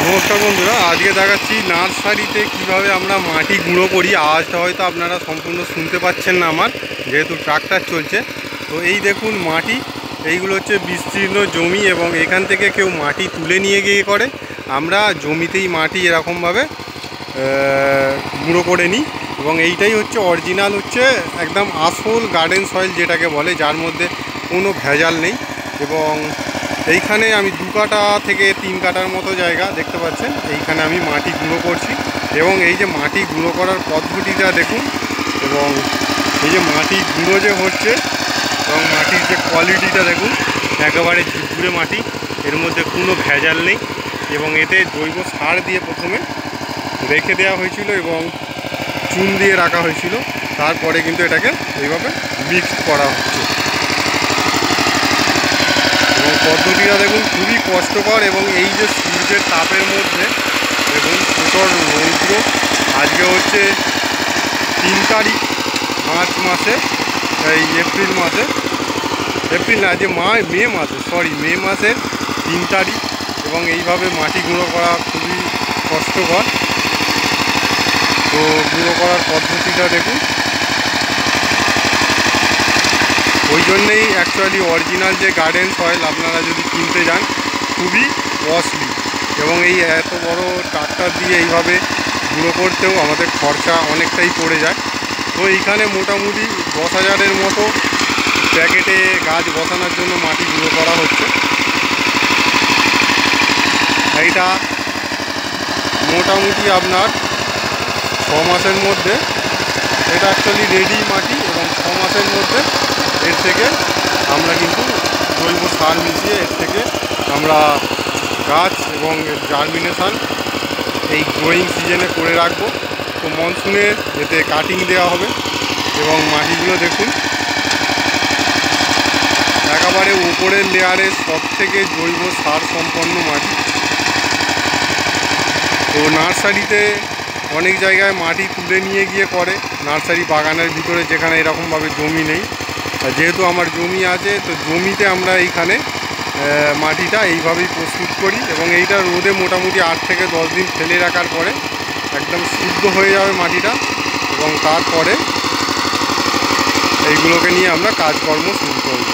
নমস্কার বন্ধুরা, আজকে দেখাচ্ছি নার্সারিতে কিভাবে আমরা মাটি গুঁড়ো করি। আওয়াজটা হয়তো আপনারা সম্পূর্ণ শুনতে পাচ্ছেন না আমার, যেহেতু ট্রাক্টর চলছে। তো এই দেখুন মাটি, এইগুলো হচ্ছে বিস্তীর্ণ জমি এবং এখান থেকে কেউ মাটি তুলে নিয়ে গিয়ে করে। আমরা জমিতেই মাটি এরকমভাবে গুঁড়ো করে নিই এবং এইটাই হচ্ছে অরিজিনাল, হচ্ছে একদম আসল গার্ডেন সয়েল যেটাকে বলে, যার মধ্যে কোনো ভেজাল নেই। এবং এইখানে আমি 2 কাঠা থেকে 3 কাঠার মতো জায়গা দেখতে পাচ্ছেন, এইখানে আমি মাটি গুঁড়ো করছি। এবং এই যে মাটি গুঁড়ো করার পদ্ধতিটা দেখুন, এবং এই যে মাটি গুঁড়ো যে হচ্ছে এবং মাটির যে কোয়ালিটিটা দেখুন, একেবারে ঝুরঝুরে মাটি, এর মধ্যে কোনো ভেজাল নেই। এবং এতে জৈব সার দিয়ে প্রথমে রেখে দেওয়া হয়েছিল এবং চুন দিয়ে রাখা হয়েছিল, তারপরে কিন্তু এটাকে এইভাবে মিক্সড করা হচ্ছে। এবং পদ্ধতিটা দেখুন খুবই কষ্টকর। এবং এই যে সূর্যের তাপের মধ্যে দেখুন প্রচুর রৌদ্র, আজকে হচ্ছে 3 তারিখ মার্চ মাসে, এই এপ্রিল না, যে মে মাসের 3 তারিখ। এবং এইভাবে মাটি গুঁড়ো করা খুবই কষ্টকর। তো গুঁড়ো করার পদ্ধতিটা দেখুন, ওই জন্যেই অ্যাকচুয়ালি অরিজিনাল যে গার্ডেন সয়েল আপনারা যদি কিনতে যান খুবই কস্টলি। এবং এই এত বড় ট্রাক্টর দিয়ে এইভাবে গুঁড়ো করতেও আমাদের খরচা অনেকটাই পড়ে যায়। তো এইখানে মোটামুটি 10,000-এর মতো প্যাকেটে গাছ বসানোর জন্য মাটি গুঁড়ো করা হচ্ছে। এইটা মোটামুটি আপনার 6 মাসের মধ্যে, এটা অ্যাকচুয়ালি রেডি মাটি, এবং 6 মাসের মধ্যে এর থেকে আমরা কিন্তু জৈব সার মিশিয়ে এর থেকে আমরা গাছ এবং জার্মিনেশান এই গ্রোয়িং সিজনে করে রাখবো। তো মনসুনে এতে কাটিং দেওয়া হবে। এবং মাটিগুলো দেখুন একেবারে উপরের লেয়ারে সব থেকে জৈব সার সম্পন্ন মাটি। তো নার্সারিতে অনেক জায়গায় মাটি তুলে নিয়ে গিয়ে করে, নার্সারি বাগানের ভিতরে, যেখানে এরকমভাবে জমি নেই। যেহেতু আমার জমি আছে, তো জমিতে আমরা এইখানে মাটিটা এইভাবেই প্রস্তুত করি। এবং এইটা রোদে মোটামুটি 8 থেকে 10 দিন ফেলে রাখার পরে একদম শুদ্ধ হয়ে যাবে মাটিটা। এবং তারপরে এইগুলোকে নিয়ে আমরা কাজকর্ম শুরু করব।